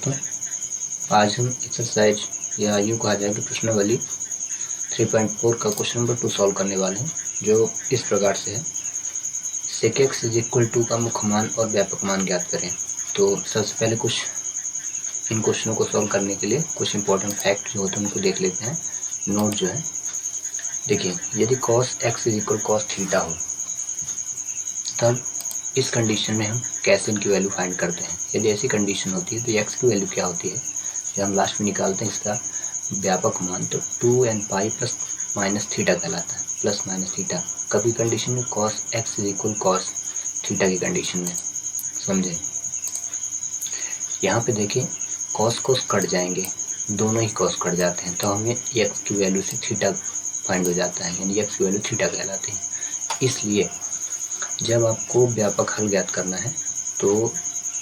दोस्तों, आज हम एक्सरसाइज या यूँ कहा जाए कि प्रश्नावली 3.4 का क्वेश्चन नंबर 2 सॉल्व करने वाले हैं, जो इस प्रकार से है। sec x is equal to का मुख्य मान और व्यापक मान ज्ञात करें। तो सबसे पहले कुछ इन क्वेश्चनों को सॉल्व करने के लिए कुछ इंपॉर्टेंट फैक्ट जो होते हैं उनको देख लेते हैं। नोट जो है, देखिए, यदि cos x is equal cos theta हो तब इस कंडीशन में हम कैसे इनकी वैल्यू फाइंड करते हैं। यदि ऐसी कंडीशन होती है तो x की वैल्यू क्या होती है, जब हम लास्ट में निकालते हैं इसका व्यापक मान, तो 2n pi plus minus theta कहलाता है, प्लस माइनस थीटा। कभी कंडीशन में cos x is equal cos theta की कंडीशन में, समझे। यहाँ पे देखिए, cos cos कट जाएंगे, दोनों ही cos कट जाते हैं, तो हमें x की वैल्यू से थीटा फाइंड हो जाता है, यानी x की वैल्यू थीटा कहलाती है। इसलिए जब आपको व्यापक हल ज्ञात करना है तो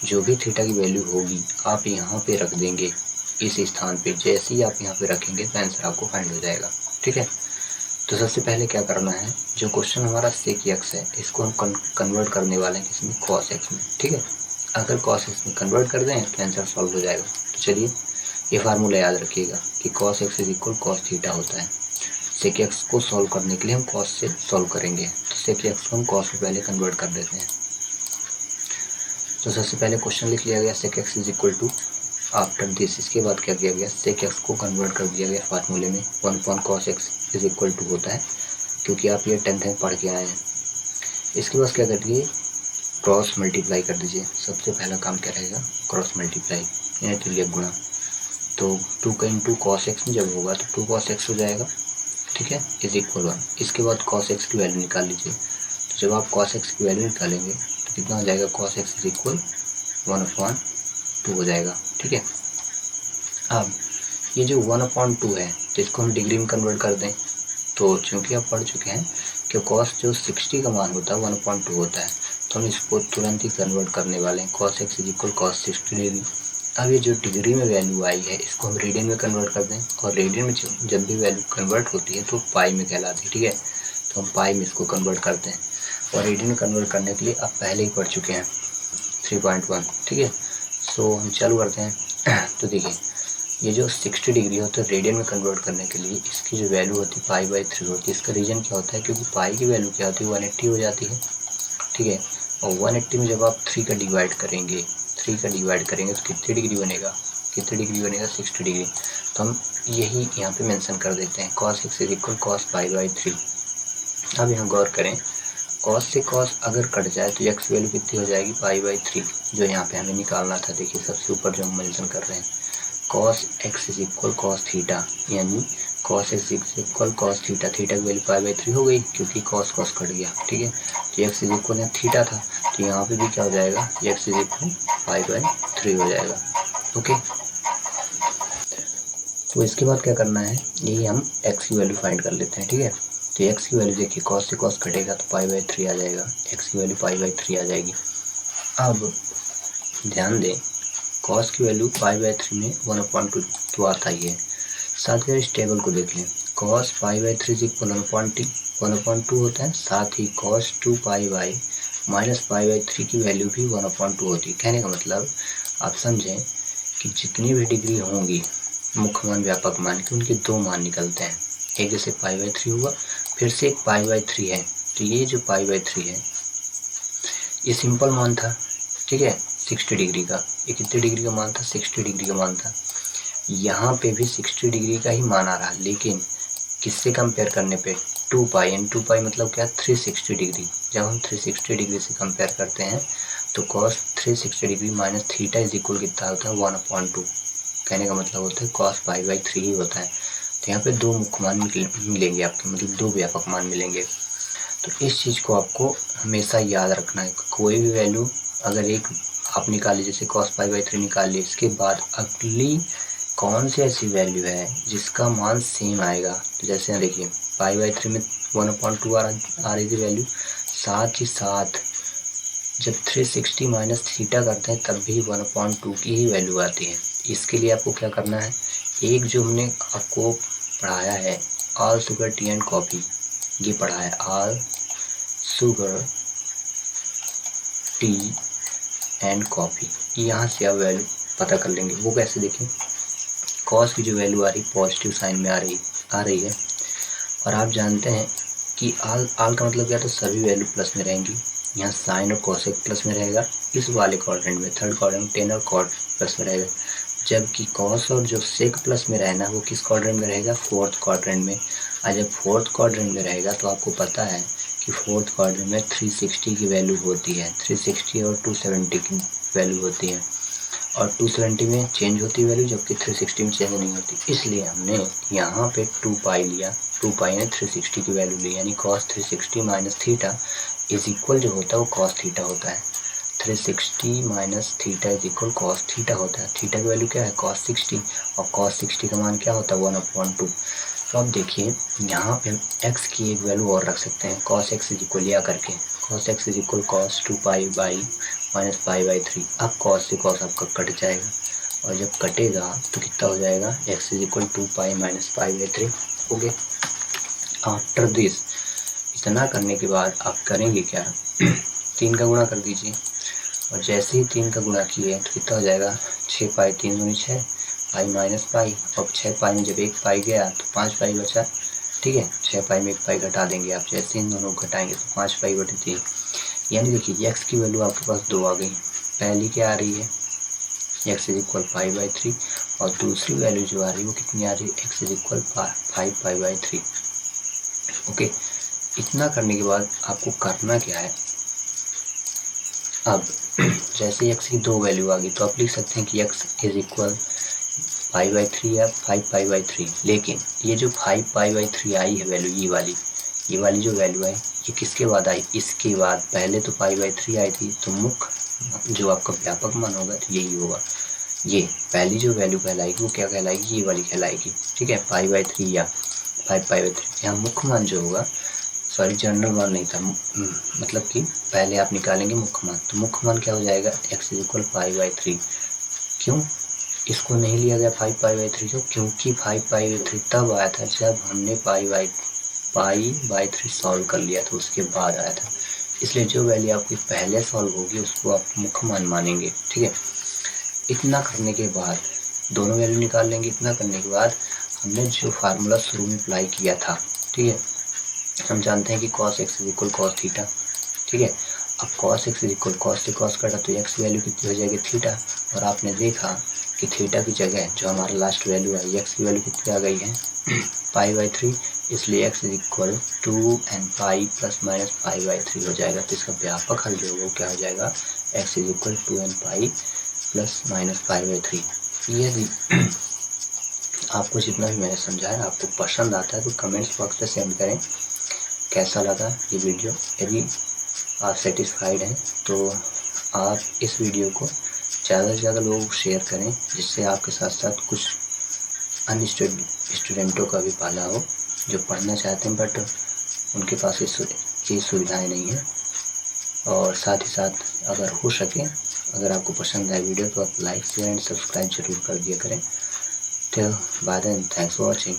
जो भी थीटा की वैल्यू होगी आप यहाँ पे रख देंगे, इस स्थान पे। जैसे ही आप यहाँ पे रखेंगे तो आंसर आपको फाइंड हो जाएगा, ठीक है। तो सबसे पहले क्या करना है, जो क्वेश्चन हमारा sec x है इसको हम कन्वर्ट करने वाले हैं किसमें, cos x में, ठीक है। अगर cos x में कन्वर्ट कर दें तो आंसर सॉल्व हो जाएगा। तो चलिए, ये फार्मूला याद रखिएगा कि cos x is equal cos theta होता है। sec x को सॉल्व करने के लिए हम cos से सॉल्व करेंगे, तो sec x को हम cos में पहले कन्वर्ट कर देते हैं। तो सबसे पहले क्वेश्चन लिख लिया गया sec x is equal to, after this इसके बाद क्या किया गया, sec x को कन्वर्ट कर दिया गया फार्मूले में, 1/cos x is equal to होता है, क्योंकि आप ये 10th में पढ़ के आए हैं। इसके बाद क्या करिए, क्रॉस मल्टीप्लाई कर दीजिए। सबसे पहला काम क्या रहेगा, क्रॉस मल्टीप्लाई यानी तुल्यक गुणा। तो 2 का इंटू cos x में जब होगा तो 2 cos x हो जाएगा, ठीक है, इज इक्वल 1। इसके बाद cos x की वैल्यू निकाल लीजिए। तो जब आप cos x की वैल्यू निकालेंगे तो कितना हो जाएगा, cos x इज इक्वल 1/2 हो जाएगा, ठीक है। अब ये जो 1/2 है तो इसको हम डिग्री में कन्वर्ट कर दें। तो चूँकि आप पढ़ चुके हैं कि cos जो 60 का मान होता है 1/2 होता है, तो हम इसको तुरंत ही कन्वर्ट करने वाले हैं, cos x is equal cos 60 degree. अब ये जो डिग्री में वैल्यू आई है इसको हम रेडियन में कन्वर्ट कर दें, और रेडियन में जब भी वैल्यू कन्वर्ट होती है तो पाई में कहलाती है, ठीक है। तो हम पाई में इसको कन्वर्ट करते हैं, और रेडियन में कन्वर्ट करने के लिए आप पहले ही पढ़ चुके हैं 3.1, ठीक है। सो हम चालू करते हैं। तो देखिए, ये जो 60 डिग्री होता है रेडियन में कन्वर्ट करने के लिए इसकी जो वैल्यू होती है पाई/3 होती है। इसका रीज़न क्या होता है, क्योंकि पाई की वैल्यू क्या होती है 180 हो जाती है, ठीक है। और 180 में जब आप 3 का डिवाइड करेंगे तो कितनी डिग्री बनेगा, 60 डिग्री। तो हम यही यहाँ पे मेंशन कर देते हैं, cos x is equal cos पाई/3। अब यहाँ गौर करें, cos से cos अगर कट जाए तो x वैल्यू कितनी हो जाएगी, पाई/3, जो यहाँ पे हमें निकालना था। देखिए सबसे ऊपर जो हम मेंशन कर रहे हैं, cos x is equal cos theta, यानी cos x is equal cos theta. Theta की वैल्यू पाई/3 हो गई, क्योंकि cos कट गया, ठीक है। तो x इज इक्वल यहाँ थीटा था, तो यहाँ पे भी क्या हो जाएगा, x इज इक्वल पाई/3 हो जाएगा, ओके। तो इसके बाद क्या करना है, यही हम x की वैल्यू फाइंड कर लेते हैं, ठीक है। तो x की वैल्यू देखिए, cos से cos कटेगा तो पाई/3 आ जाएगा, x की वैल्यू पाई/3 आ जाएगी। अब ध्यान दें, cos की वैल्यू पाई/3 में 1/2 तो आता ही है। साथ ही इस टेबल को देख लें, cos पाई/3 इज इक्वल 1/2 होता है, साथ ही cos 2 पाई माइनस पाई/3 की वैल्यु भी 1/2 होती है। कहने का मतलब आप समझें कि जितनी भी डिग्री होंगी मुख्य मान व्यापक मान के, उनके 2 मान निकलते हैं। एक जैसे पाई/3 हुआ, फिर से एक पाई/3 है, तो ये जो पाई/3 है ये सिंपल मान था, ठीक है, 60 डिग्री का। ये कितने डिग्री का मान था, 60 डिग्री का मान था। यहाँ पे भी 60 डिग्री का ही मान आ रहा, लेकिन किससे कंपेयर करने पे, 2 पाई, एंड 2 पाई मतलब क्या, 360 डिग्री। जब हम 360 डिग्री से कंपेयर करते हैं तो cos 360 degree minus theta is equal कितना होता है, 1/2। कहने का मतलब होता है cos पाई/3 ही होता है। तो यहाँ पे 2 मुख्य मान मिलेंगे आपके, मतलब 2 व्यापक मान मिलेंगे। तो इस चीज़ को आपको हमेशा याद रखना है। कोई भी वैल्यू अगर एक आप निकालिए, जैसे cos पाई/3 निकाल लिए, इसके बाद अगली कौन सी ऐसी वैल्यू है जिसका मान सेम आएगा। तो जैसे यहाँ देखिए, पाई/3 में 1/2 आ रही थी वैल्यू, साथ ही साथ जब 360 माइनस थीटा करते हैं तब भी 1/2 की ही वैल्यू आती है। इसके लिए आपको क्या करना है, एक जो हमने आपको पढ़ाया है all sugar T and coffee, ये पढ़ा है all sugar T and coffee, यहाँ से आप वैल्यू पता कर लेंगे। वो कैसे देखें, कॉस की जो वैल्यू आ रही पॉजिटिव साइन में आ रही है, और आप जानते हैं कि आल का मतलब क्या, तो सभी वैल्यू प्लस में रहेंगी। यहाँ साइन और कॉसेक प्लस में रहेगा इस वाले क्वाड्रेंट में, थर्ड क्वाड्रेंट टेन और कॉट प्लस में रहेगा, जबकि कॉस और जो सेक प्लस में रहना वो किस क्वाड्रेंट में रहेगा, फोर्थ क्वाड्रेंट में। और जब फोर्थ क्वाड्रेंट में रहेगा तो आपको पता है कि फोर्थ क्वाड्रेंट में 360 की वैल्यू होती है, 360 और 270 की वैल्यू होती है, और 270 में चेंज होती है वैल्यू, जबकि 360 में चेंज नहीं होती। इसलिए हमने यहाँ पे 2 पाई लिया, 2 पाई ने 360 की वैल्यू ली, यानी cos 360 minus theta is equal जो होता है वो cos थीटा होता है। 360 minus theta is equal cos theta होता है। थीटा की वैल्यू क्या है, cos 60, और cos 60 का मान क्या होता है, 1/2। तो अब देखिए यहाँ पे हम x की एक वैल्यू और रख सकते हैं, cos x इज इक्वल या करके, cos x is equal cos 2 pi by minus pi by 3। अब cos से cos आपका कट जाएगा, और जब कटेगा तो कितना हो जाएगा, x is equal 2 pi minus pi by 3। Okay, after this इतना करने के बाद आप करेंगे क्या, 3 का गुणा कर दीजिए, और जैसे ही 3 का गुणा किए तो कितना हो जाएगा, 6 पाई 3 दूनी 6 पाई माइनस पाई, और 6 पाई में जब 1 पाई गया तो 5 पाई बचा। ठीक है, 6 पाई में 1 पाई घटा देंगे आप, जैसे इन दोनों को घटाएंगे तो 5 पाई बटे 3, यानी देखिए x की वैल्यू आपके पास 2 आ गई। पहली क्या आ रही है, x is equal pi by 3, और दूसरी वैल्यू जो आ रही है वो कितनी आ रही है, x is equal 5 pi by 3। Okay, इतना करने के बाद आपको करना क्या है, अब जैसे x की 2 वैल्यू आ गई तो आप लिख सकते हैं कि x is equal pi by 3 या 5 पाई बाई 3। लेकिन ये जो 5 पाई बाई 3 आई है वैल्यू, ये वाली जो वैल्यू आई ये किसके बाद आई, इसके बाद। पहले तो पाई बाई 3 आई थी, तो मुख्य जो आपका व्यापक मान होगा तो यही होगा। ये पहली जो वैल्यू कहलाएगी वो क्या कहलाएगी, ये वाली कहलाएगी। ठीक है, पाई बाई 3 या 5 पाई बाई 3। यहाँ मुख्य मान जो होगा, सॉरी जनरल मान नहीं था, मतलब कि पहले आप निकालेंगे मुख्य मान, तो मुख्य मान क्या हो जाएगा, x is equal pi by 3। क्यों इसको नहीं लिया गया 5 पाई बाई 3 को, क्योंकि 5 पाई बाई 3 तब आया था जब हमने पाई बाई 3 सॉल्व कर लिया था, उसके बाद आया था। इसलिए जो वैल्यू आपकी पहले सॉल्व होगी उसको आप मुख्य मान मानेंगे। ठीक है, इतना करने के बाद दोनों वैल्यू निकाल लेंगे। इतना करने के बाद हमने जो फार्मूला शुरू में अप्लाई किया था, ठीक है, हम जानते हैं कि cos x is equal cos theta. ठीक है, अब cos x is equal cos से cos कटा तो x वैल्यू कितनी हो जाएगी, थीटा, और आपने देखा कि थीटा की जगह जो हमारा लास्ट वैल्यू है x की वैल्यू कितनी आ गई है, पाई बाई 3, इसलिए x is equal 2n pi plus minus pi by 3 हो जाएगा। तो इसका व्यापक हल जो होगा वो क्या हो जाएगा, x is equal 2n pi plus minus pi by 3। यदि आपको जितना भी मैंने समझाया आपको पसंद आता है तो कमेंट्स बॉक्स में सेंड करें कैसा लगा ये वीडियो। यदि आप सेटिस्फाइड हैं तो आप इस वीडियो को ज़्यादा से ज़्यादा लोगों को शेयर करें, जिससे आपके साथ साथ कुछ अन्य स्टूडेंटों का भी भला हो जो पढ़ना चाहते हैं बट उनके पास ये सुविधाएं नहीं है। और साथ ही साथ अगर हो सके, अगर आपको पसंद आए वीडियो तो आप लाइक शेयर एंड सब्सक्राइब जरूर कर दिया करें। Till by then, thanks for watching.